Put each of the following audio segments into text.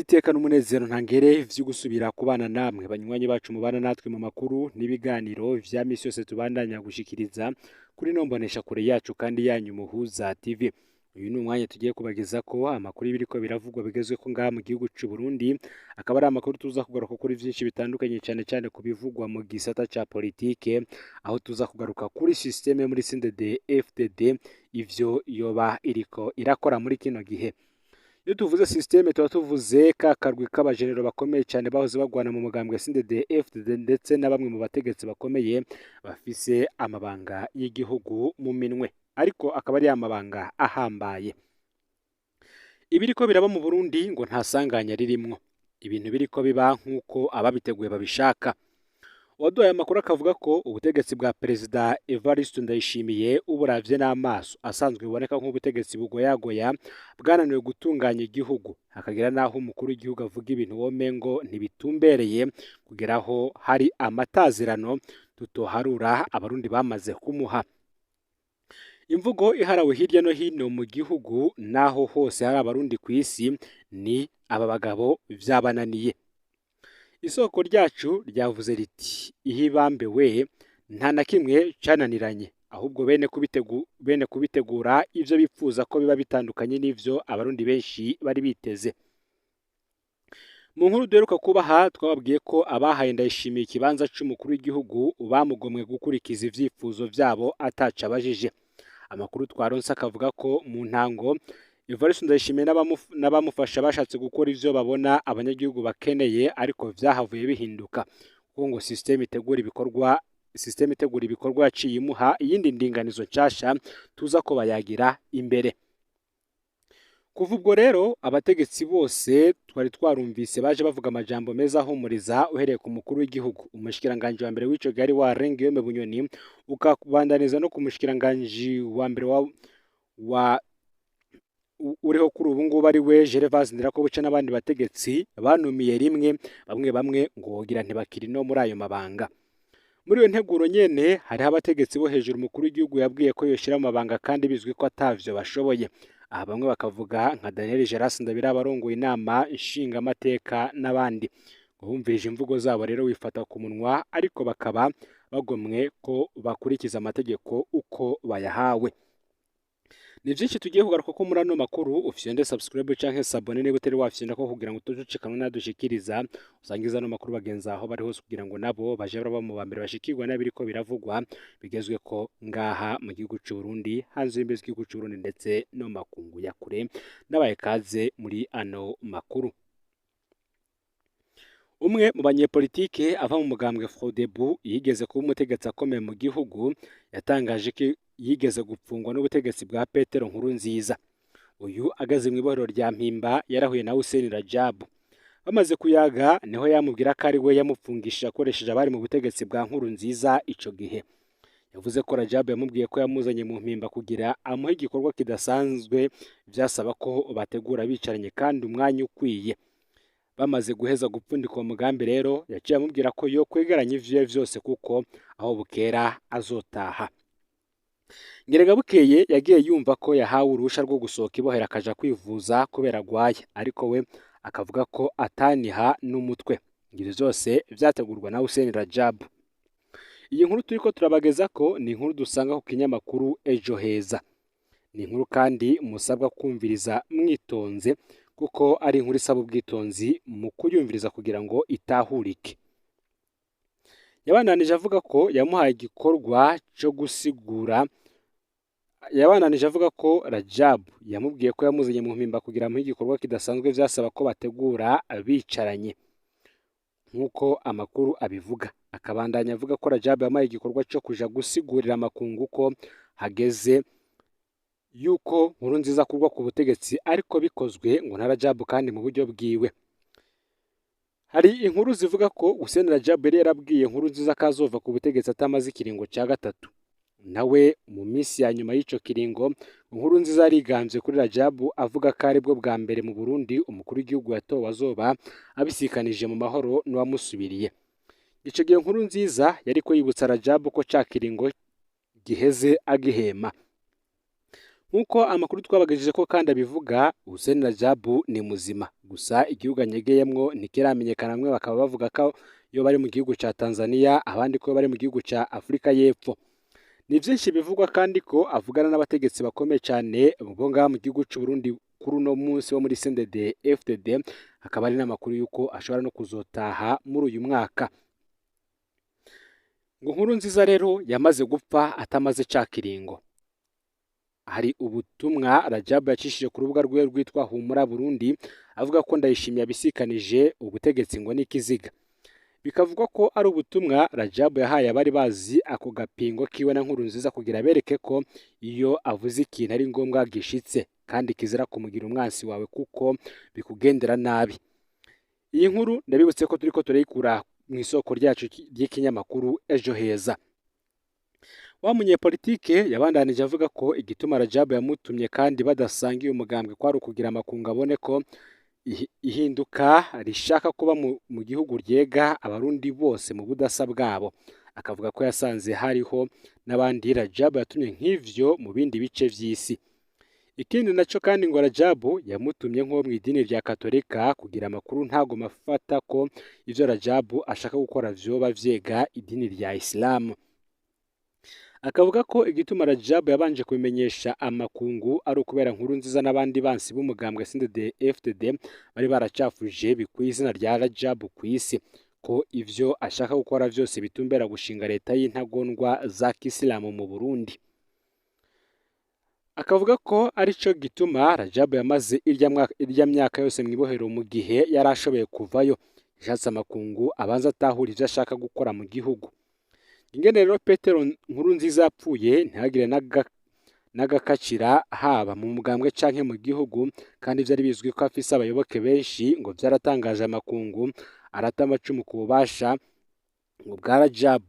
iteka n'umunezero ntangere vyo gusubira kubana namwe banywanyi bacu mubana natwe mu makuru n'ibiganiro vya misi yose tubandanya gushikiriza kuri nombonesha kure yacu kandi yanyu muhuza TV. Uyu ni umwanya tugiye kubageza ko amakuru y'ibiriko biravugwa bigezwe ko ngaha mu gihugu c'u Burundi, akaba ari amakuru tuza kugaruka kuri vyinshi bitandukanye cyane cyane kubivugwa mu gisata ca politike, aho tuza kugaruka kuri systeme muri CNDD FDD ivyo yoba iriko irakora muri kino gihe. Iyo tuvuze systeme tuba tuvuze ka karwi k'abajenero bakomeye cyane bahoze bagwana mu mugambwe CNDD FDD ndetse na bamwe mu bategetsi bakomeye bafise amabanga y'igihugu mu minwe, ariko akaba ari amabanga ahambaye. Ibiriko biraba mu Burundi ngo nta sanganya ririmwo, ibintu biriko biba nk'uko ababiteguye babishaka. Waduhaye amakuru akavuga ko ubutegetsi bwa Perezida Evariste Ndayishimiye uburavye n'amaso asanzwe biboneka nk'ubutegetsi bugoyagoya bwananiwe gutunganya igihugu, hakagira naho umukuru w'igihugu avuga ibintu womengo ntibitumbereye kugeraho hari amatazirano tutoharura abarundi bamaze kumuha. Imvugo iharawe hirya no hino mu gihugu naho hose hari abarundi kw'isi ni aba bagabo vyabananiye. Isoko ryacu ryavuze riti ihibambe we nta na kimwe cananiranye, ahubwo bene kubitegura ivyo bipfuza ko biba bitandukanye n'ivyo abarundi benshi bari biteze. Mu nkuru duheruka kubaha twababwiye ko abahaye Ndayishimiye ikibanza c'umukuru w'igihugu bamugomwe gukurikiza ivyifuzo vyabo ataca abajije. Amakuru twaronse akavuga ko mu ntango Evariste Ndayishimiye n'abamufasha bashatse gukora ivyo babona abanyagihugu bakeneye, ariko vyahavuye bihinduka kuko ngo systeme itegura ibikorwa yaciye imuha iyindi ndinganizo nshasha tuza ko bayagira imbere. Kuva ubwo rero abategetsi bose twari twarumvise baje bavuga amajambo meza ahumuriza, uhereye ku mukuru w'igihugu, umushikiranganje wa mbere w'ico gari wa Guillaume Bunyoni, ukabandaniza no ku mushikiranganje wa mbere wa uriho kuri ubu ngubu ari we Gervais Ndirakobuca n'abandi bategetsi banumiye rimwe, bamwe ngo wogira ntibakiri no muri ayo mabanga. Muri iyo nteguro nyene hariho abategetsi bo hejuru umukuru w'igihugu yabwiye ko yoshira mu mabanga kandi bizwi ko atavyo bashoboye. Aha bamwe bakavuga nka Daniel Geras Ndabira barongoye inama nshinga amateka n'abandi. Bumvirije imvugo zabo rero wifata ku munwa, ariko bakaba bagomwe ko bakurikiza amategeko uko bayahawe. Ni byinshi tugiye kugaruka ko muri ano makuru. Ufyonde subscribe canke sabone niba utari wafyonda ko kugira ngo tujucikanwe nadushikiriza usangiza no makuru bagenza aho bari hose kugira ngo nabo baje baraba mu bambere bashikirwa nabiriko biravugwa bigezwe ko ngaha mu gihugu c'u Burundi, hanze y'imbizi y'igihugu c'u Burundi ndetse no makungu ya kure. Nabaye kaze muri ano makuru. Umwe mu banyepolitike ava mu mugambwe Frodebu yigeze kuba umutegetsi akomeye mu gihugu yatangaje ko yigeze gupfungwa n'ubutegetsi bwa Petero Nkurunziza. Uyu agaze mu ibohero rya Mpimba yarahuye na Hussein Rajabu. Bamaze kuyaga niho yamubwira ko ari we yamupfungishije akoresheje abari mu butegetsi bwa Nkurunziza ico gihe. Yavuze ko Rajabu yamubwiye ko yamuzanye mu Mpimba kugira amuhe igikorwa kidasanzwe vyasaba ko bategura bicaranye kandi umwanya ukwiye. Bamaze guheza gupfundika uwo mugambi rero yaciye amubwira ko yo kwegeranya ivyo vyose kuko aho bukera azotaha. Ngerega bukeye yagiye yumva ko yahawe urusha rwo gusohoka ibohera akaja kwivuza kubera agwaye, ariko we akavuga ko ataniha n'umutwe. Ngivyo vyose vyategurwa na Hussein Rajabu. Iyi nkuru turiko turabageza ko ni inkuru dusanga ku kinyamakuru Ejo Heza. Ni inkuru kandi musabwa kumviriza mwitonze kuko ari inkuru isaba ubwitonzi mu kuyumviriza kugira ngo itahurike. Yabananije avuga ko yamuhaye igikorwa cyo gusigura. Yabananije avuga ko Rajabu yamubwiye ko yamuzanye mu Mpimba kugira amuhe igikorwa kidasanzwe vyasaba ko bategura bicaranye nk'uko amakuru abivuga. Akabandanya avuga ko Rajabu yamaye igikorwa cyo kuja gusigurira amakungu ko hageze yuko Nkurunziza kurwa ku butegetsi, ariko bikozwe ngo na Rajabu kandi mu buryo bwiwe. Hari inkuru zivuga ko Hussein Rajabu yari yarabwiye Nkurunziza ko azova ku butegetsi atamaze ikiringo ca gatatu. Nawe mu minsi ya nyuma y'ico kiringo Nkurunziza yarigambye kuri Rajabu avuga ko ari bwo bwa mbere mu Burundi umukuru w'igihugu yatowe azoba abisikanije mu mahoro n'uwamusubiriye. Ico gihe Nkurunziza yariko yibutsa Rajabu ko ca kiringo giheze agihema. nk'uko amakuru twabagejeje ko kandi abivuga, Hussein Rajab ni muzima, gusa igihugu anyegeyemwo ntikiramenyekana. Bamwe bakaba bavuga ko iyo bari mu gihugu ca Tanzania, abandi ko bari mu gihugu ca Afurika y'Epfo. Ni vyinshi bivugwa kandi ko avugana n'abategetsi bakomeye cyane bo ngaha mu gihugu c'u Burundi kuri uno munsi wo muri CNDD FDD. Hakaba ari n'amakuru yuko ashobora no kuzotaha muri uyu mwaka. Ngo Nkurunziza rero yamaze gupfa atamaze ca kiringo. Hari ubutumwa Rajab yacishije ku rubuga rwe rwitwa Humura Burundi avuga ko Ndayishimiye abisikanije ubutegetsi ngo n'ikiziga. Bikavugwa ko ari ubutumwa Rajab yahaye abari bazi ako gapingo kiwe na Nkurunziza kugira bereke ko iyo avuze ikintu ari ngombwa gishitse kandi kizira kumugira umwansi wawe kuko bikugendera nabi. Iyi nkuru ndabibutse ko turiko turayikura mu isoko ryacu ry'ikinyamakuru Ejo Heza. Wa munyepolitike yabandanije avuga ko igituma Rajab yamutumye kandi badasangiye umugambwe kwari ukugira amakungu abone ko ihinduka rishaka kuba mu gihugu ryega abarundi bose mu budasa bwabo. Akavuga ko yasanze hariho n'abandi Rajab yatumye nk'ivyo mu bindi bice vy'isi. Ikindi naco kandi ngo Rajab yamutumye nko mu idini rya Katolika kugira amakuru ntago mafata ko ivyo Rajab ashaka gukora vyoba vyega idini rya Islam. Akavuga ko igituma Rajab yabanje kubimenyesha amakungu ari ukubera Nkurunziza n'abandi bansi b'umugambwe CNDD FDD bari baracafuje bikuye izina rya Rajab ku isi, ko ivyo ashaka gukora vyose bitumbera gushinga leta y'intagondwa za Kisilamu mu Burundi. Akavuga ko arico gituma Rajab yamaze irya myaka yose mwibohero mu gihe yarashoboye kuvayo. Yashatse amakungu abanza atahura ivyo ashaka gukora mu gihugu. Ingene rero Petero Nkurunziza yapfuye ntihagire n'agakacira haba mu mugambwe canke mu gihugu, kandi vyari bizwi ko afise abayoboke benshi, ngo vyaratangaje amakungu arata amacumu ku bubasha ngo bwa Rajab.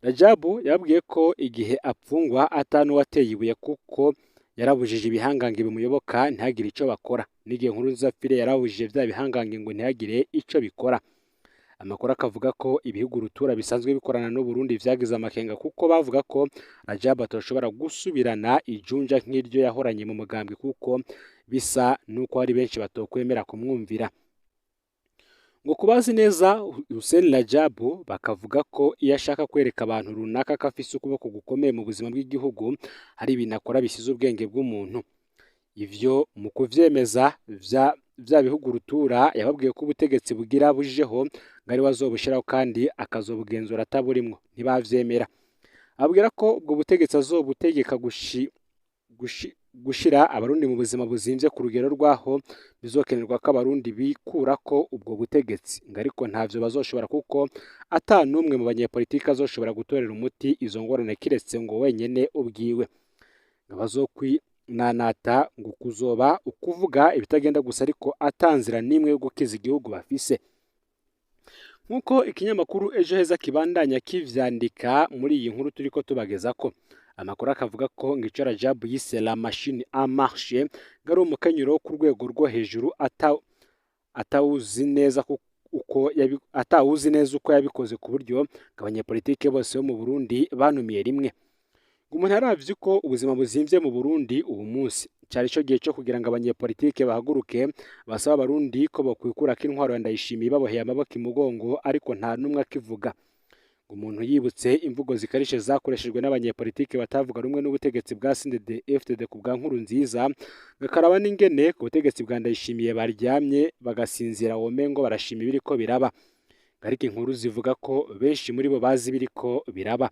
Rajab yabwiye ko igihe apfungwa atanu wateye ibuye kuko yarabujije ibihangange bimuyoboka ntihagire ico bakora. N'igihe Nkurunziza apfire yarabujije vya bihangange ngo ntihagire ico bikora. Amakuru akavuga ko ibihugu rutura bisanzwe bikorana n'u Burundi vyagize amakenga kuko bavuga ko Rajab atoshobora gusubirana ijunja nk'iryo yahoranye mu mugambwe kuko bisa nuko hari benshi batokwemera kumwumvira. Ngo kubazi neza Hussein Rajab bakavuga ko iyo ashaka kwereka abantu runaka ko afise ukuboko gukomeye mu buzima bw'igihugu, hari ibintu akora bisize ubwenge bw'umuntu. Ivyo mu kuvyemeza vya bihugu rutura yababwiye ko ubutegetsi bugira bujeho ngari wazobushiraho kandi akazobugenzura ataburimwo. Ntibavyemera. Abwira ko ubwo butegetsi azobutegeka gushira abarundi mu buzima buzimvye ku rugero rwaho bizokenerwa ko abarundi bikura ko ubwo butegetsi, ngariko ntavyo bazoshobora kuko ata numwe mu banyepolitiki azoshobora gutorera umuti izo ngorane kiretse ngo wenyene ubwiwe. Nanata ngo kuzoba ukuvuga ibitagenda gusa ariko atanzira nimwe yo gukiza igihugu bafise. Nkuko ikinyamakuru Ejo Heza kibandanya kivyandika muri iyi nkuru turiko tubageza ko amakuru akavuga ko ngico Rajab yise la machine en marche, ngari umukanyuro ku rwego rwo hejuru atawuzi neza uko yabikoze ku buryo abanyepolitike bose bo mu Burundi banumiye rimwe. Umuntu aravye ko ubuzima buzimvye mu Burundi ubu munsi cari cyo gihe cyo kugira ngo abanyepolitike bahaguruke basaba abarundi ko bokwikura ko intwaro ya Ndayishimiye baboheye amaboko imugongo, ariko nta numwe akivuga. Umuntu yibutse imvugo zikarishe zakoreshejwe n'abanyepolitike batavuga rumwe n'ubutegetsi bwa CNDD FDD ku bwa Nkurunziza, gakaraba n'ingene ku butegetsi bwa Ndayishimiye baryamye bagasinzira womengo barashima ibiriko biraba. Ariko inkuru zivuga ko benshi muri bo bazi ibiriko biraba.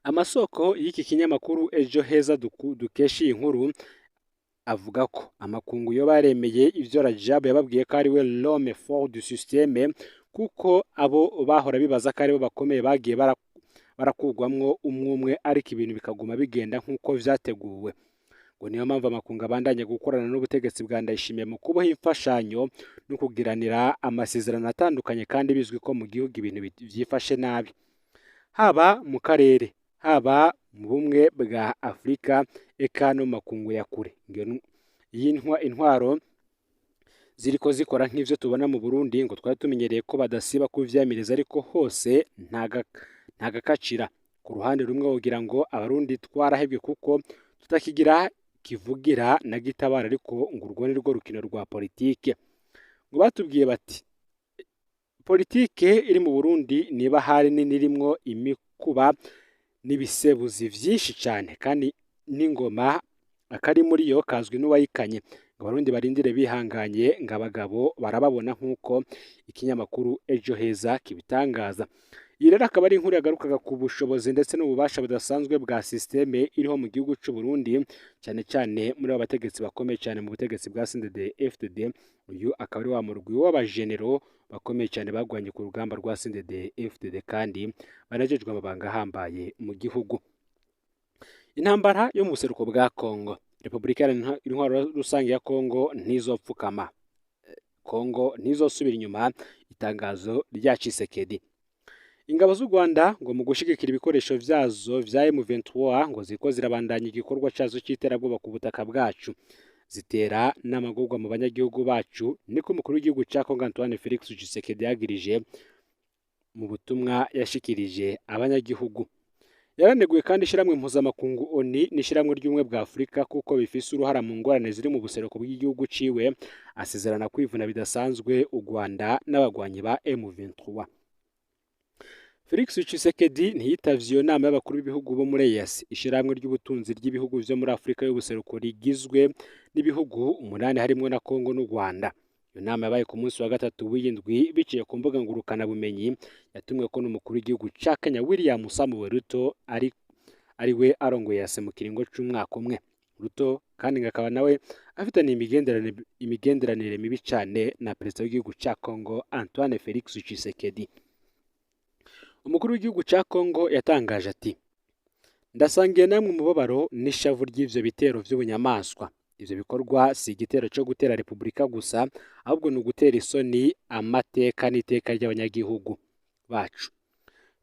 Amasoko y'iki kinyamakuru Ejo Heza dukesha iyi nkuru avuga ko amakungu yo baremeye ivyo Rajab yababwiye ko ari we l'homme fort du système, kuko abo bahora bibaza ko ari bo bakomeye bagiye barakugwamwo umwe ariko ibintu bikaguma bigenda nk'uko vyateguwe. Ngo niyo mpamvu amakungu abandanya gukorana n'ubutegetsi bwa Ndayishimiye mu kubaha imfashanyo no kugiranira amasezerano atandukanye, kandi bizwi ko mu gihugu ibintu vyifashe nabi, haba mu karere haba mu bumwe bwa Afurika eka no makungu ya kure. Intwaro ziriko zikora nk'ivyo tubona mu Burundi ngo twari tumenyereye ko badasiba kuvyamiriza, ariko hose nta gakacira. Ku ruhande rumwe wogira ngo abarundi twarahebwe kuko tutakigira kivugira na gitabara, ariko ngo urwo ni rwo rukino rwa politike. Ngo batubwiye bati politike iri mu Burundi niba hari nini irimwo imikuba n'ibisebuzi vyinshi cyane, kandi n'ingoma akari muri yo kazwi n'uwayikanye. Ngo abarundi barindire bihanganye, ngo abagabo barababona, nk'uko ikinyamakuru Ejo Heza kibitangaza. Iyi rero akaba ari inkuru yagarukaga ku bushobozi ndetse n'ububasha budasanzwe bwa systeme iriho mu gihugu cy'u Burundi, cyane cyane muri abo bategetsi bakomeye cyane mu butegetsi bwa CNDD-FDD. Uyu akaba ari wa murwi w'abajenero bakomeye cyane bagwanye ku rugamba rwa CNDD-FDD kandi banajejwe amabanga ahambaye mu gihugu. Intambara yo mu buseruko bwa Kongo, Repubulika Intwaro Rusange ya Kongo ntizopfukama, Kongo ntizosubira inyuma, itangazo rya Tshisekedi. Ingabo z'u Rwanda ngo mu gushigikira ibikoresho vyazo vya M23 ngo ziko zirabandanya igikorwa cazo cy'iterabwoba ku butaka bwacu, zitera n'amagorwa mu banyagihugu bacu, niko umukuru w'igihugu ca Kongo Antoine Felix Tshisekedi yagirije mu butumwa yashikirije abanyagihugu. Yaraneguye kandi ishiramwe mpuzamakungu ONU n'ishiramwe ry'ubumwe bwa Afurika kuko bifise uruhara mu ngorane ziri mu buseruko bw'igihugu ciwe, asezerana kwivuna bidasanzwe u Rwanda n'abagwanyi ba M23. Felix Tshisekedi ntiyitavye iyo nama y'abakuru b'ibihugu bo muri EAC, ishiramwe ry'ubutunzi ry'ibihugu vyo muri Afurika y'ubuseruko rigizwe n'ibihugu 8 harimwo na Kongo n'u Rwanda. Iyo nama yabaye ku munsi wa gatatu w'indwi biciye ku mbuga ngurukana bumenyi, yatumwe ko n'umukuru w'igihugu ca Kenya William Samuel Ruto ari we arongoye EAC mu kiringo c'umwaka umwe. Ruto kandi ngakaba nawe afitanye imigenderanire mibi cane na perezida w'igihugu ca Kongo Antoine Felix Tshisekedi. Umukuru w'igihugu ca Kongo yatangaje ati: ndasangiye namwe umubabaro n'ishavu ry'ivyo bitero vy'ubunyamaswa. Ivyo bikorwa si igitero cyo gutera Repubulika gusa, ahubwo ni ugutera isoni amateka n'iteka ry'abanyagihugu bacu.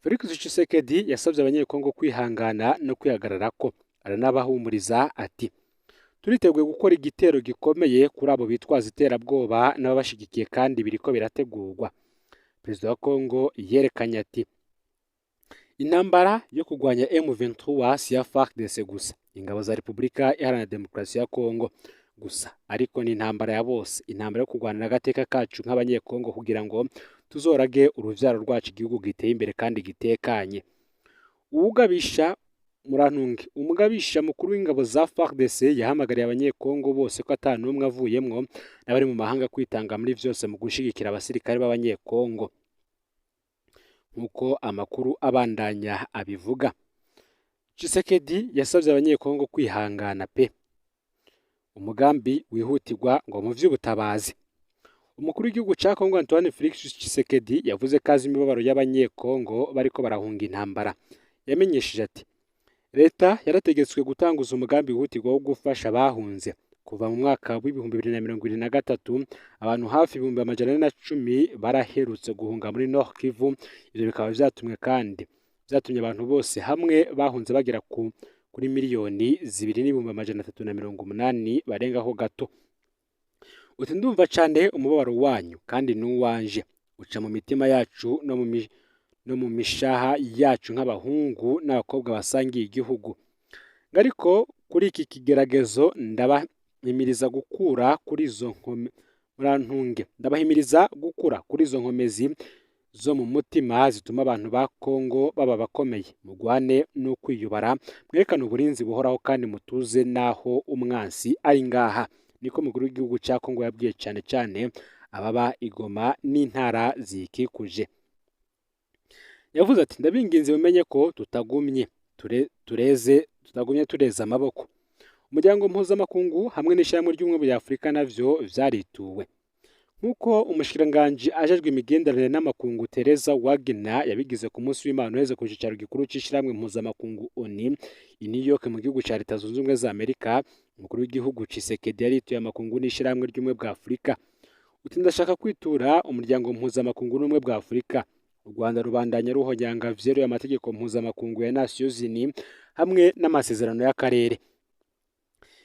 Felix Tshisekedi yasabye abanyekongo kwihangana no kwihagararako, aranabahumuriza ati: turiteguye gukora igitero gikomeye kuri abo bitwaza iterabwoba n'ababashigikiye kandi biriko birategurwa. Perezida wa Kongo yerekanye ati: intambara yo kurwanya M23 si ya FARDC gusa, ingabo za Repubulika Iharanira Demokarasi ya Kongo gusa, ariko ni intambara ya bose, intambara yo kurwanira agateka kacu nk'abanyekongo kugira ngo tuzorage uruvyaro rwacu igihugu giteye imbere kandi gitekanye. Umugabisha mukuru w'ingabo za FARDC yahamagariye abanyekongo bose ko atanumwe avuyemwo n'abari mu mahanga kwitanga muri vyose mu gushigikira abasirikare b'abanyekongo. Nkuko amakuru abandanya abivuga, Tshisekedi yasabye abanyekongo kwihangana pe, umugambi wihutirwa ngo mu vy'ubutabazi. Umukuru w'igihugu ca Kongo Antoine Felix Tshisekedi yavuze ko azi imibabaro y'abanyekongo bariko barahunga intambara. Yamenyesheje ati: leta yarategetswe gutanguza umugambi wihutirwa wo gufasha abahunze. Kuva mu mwaka w'ibihumbi 2023 abantu hafi 410 baraherutse guhunga muri Nord Kivu. Ivyo bikaba vyatumye abantu bose hamwe bahunze bagera kuri miliyoni 2,380 barengaho gato. Uti ndumva cane umubabaro wanyu kandi n'uwanje, uca mu mitima yacu no mu mishaha yacu nk'abahungu n'abakobwa basangiye igihugu. Ariko kuri iki kigeragezo ndabahimiriza gukura kuri izo nkomezi zo mu mutima zituma abantu ba Kongo baba bakomeye. Mugwane no kwiyubara, mwerekana uburinzi buhoraho kandi mutuze naho umwansi ari ngaha. Niko mukuru w'igihugu ca Kongo yabwiye cyane cyane ababa Igoma n'intara zikikuje. Yavuze ati: ndabinginze mumenye ko tutagumye tureza amaboko. Umuryango mpuzamakungu hamwe n'ishyirahamwe ry'ubumwe bwa Afurika navyo vyarituwe. Nkuko umushikiranganji ajejwe imigenderanire n'amakungu Teresa Wagner yabigize ku munsi w'Imana uheze ku cicaro gikuru c'ishyirahamwe mpuzamakungu ONU i New York mu gihugu ca Leta Zunze Ubumwe za Amerika, umukuru w'igihugu Tshisekedi yarituye amakungu n'ishyirahamwe ry'ubumwe bwa Afurika. Uti ndashaka kwitura umuryango mpuzamakungu n'ubumwe bwa Afurika. U Rwanda rubandanya ruhonyanga vyeruye amategeko mpuzamakungu ya Nations Unies hamwe n'amasezerano y'akarere.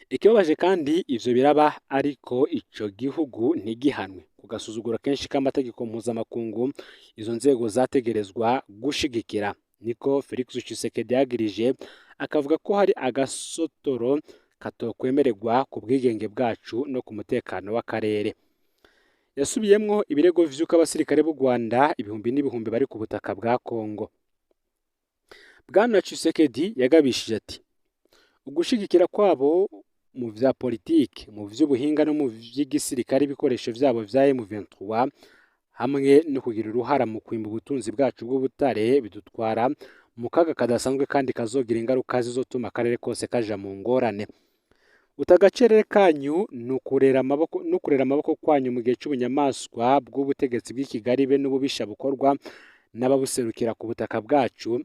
Ikibabaje kandi ivyo biraba, ariko ico gihugu ntigihanwe. Kugasuzugura kenshi k'amategeko mpuzamakungu izo nzego zategerezwa gushigikira. Niko Felix Tshisekedi yagirije akavuga ko hari agasotoro katokwemererwa ku bwigenge bwacu no ku mutekano w'akarere. Yasubiyemwo ibirego vy'uko abasirikare b'u Rwanda ibihumbi n'ibihumbi bari ku butaka bwa Kongo. Bwana Tshisekedi yagabishije ati ugushigikira kwabo mu vya politike, mu vy'ubuhinga no mu vy'igisirikare ibikoresho vyabo vya M23 hamwe no kugira uruhara mu kwimba ubutunzi bwacu bw'ubutare bidutwara mu kaga kadasanzwe kandi kazogira ingaruka zizotuma akarere kose kaja mu ngorane. Utagacerere kanyu nukurera amaboko kwanyu mu gihe c'ubunyamaswa bw'ubutegetsi bw'i Kigali be n'ububisha bukorwa n'ababuserukira ku butaka bwacu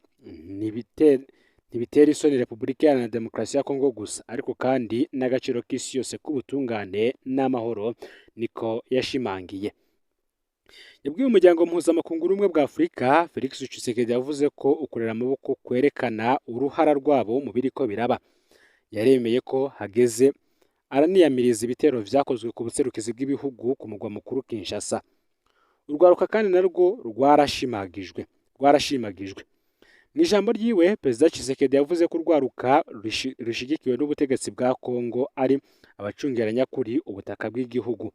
ntibitera isoni Repubulika Iharanira Demokarasi ya Kongo gusa ariko kandi n'agaciro k'isi yose k'ubutungane n'amahoro, niko yashimangiye. Yabwiye umuryango mpuzamakungu ubumwe bwa Afurika, Felix Tshisekedi yavuze ko ukurera amaboko kwerekana uruhara rwabo mu biriko biraba. Yaremeye ko hageze araniyamiriza ibitero vyakozwe ku buserukizi bw'ibihugu ku mugwa mukuru Kinshasa. Urwaruka kandi narwo rwarashimagijwe. Mu ijambo ryiwe, Perezida Tshisekedi yavuze ko urwaruka rushigikiwe n'ubutegetsi bwa Kongo ari abacungera nyakuri ubutaka bw'igihugu.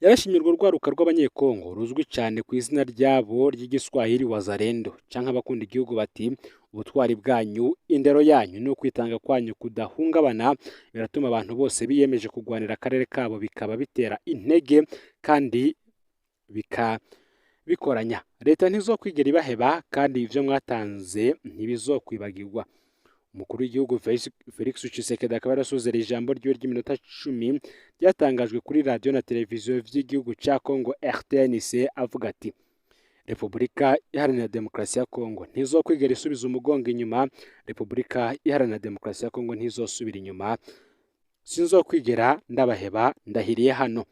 Yarashimye urwo rwaruka rw'abanyekongo ruzwi cyane ku izina ryabo ry'igiswahili Wazalendo canke abakunda igihugu bati ubutwari bwanyu, indero yanyu no kwitanga kwanyu kudahungabana biratuma abantu bose biyemeje kugwanira akarere kabo bikaba bitera intege kandi bikoranya. Leta ntizokwigera ibaheba kandi ivyo mwatanze ntibizokwibagirwa. Umukuru w'igihugu Felix Tshisekedi akaba yarasozera ijambo ryiwe ry'iminota 10 ryatangajwe kuri radio na televiziyo vy'igihugu ca Kongo RTNC avuga ati Repubulika Iharanira Demokarasi ya Kongo ntizokwigera isubiza umugongo inyuma. Repubulika Iharanira Demokarasi ya Kongo ntizosubira inyuma. Sinzokwigera ndabaheba, ndahiriye hano.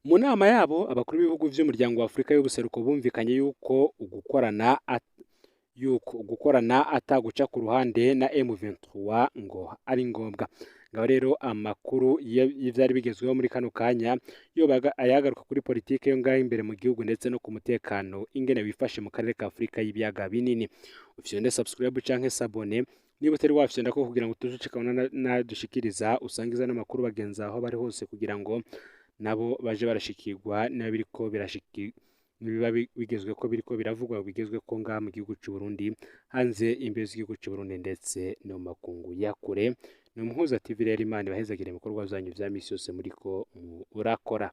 Mu nama yabo abakuru b'ibihugu vy'umuryango wa Afurika y'ubuseruko bumvikanye yuko gukorana ataguca ku ruhande na M23 ngo ari ngombwa. Ngaho rero amakuru y'ivyari bigezweho muri kano kanya ayagaruka kuri politike yo ngaho imbere mu gihugu ndetse no ku mutekano ingene wifashe mu karere ka Afurika y'ibiyaga binini. Ufyonde subscribe canke sabone niba utari wafyonda ko kugira ngo tujucikana nadushikiriza usangiza n'amakuru bagenzi aho bari hose kugira ngo nabo baje barashikirwa n'abiriko biba bigezwe ko biriko biravugwa bigezwe ko ngaha mu gihugu cy'u Burundi, hanze imbere z'igihugu cy'u Burundi ndetse no makungu ya kure. Ni Umuhuza TV rero, Imana ibahezagire mu bikorwa byanyu vya misi yose muriko urakora.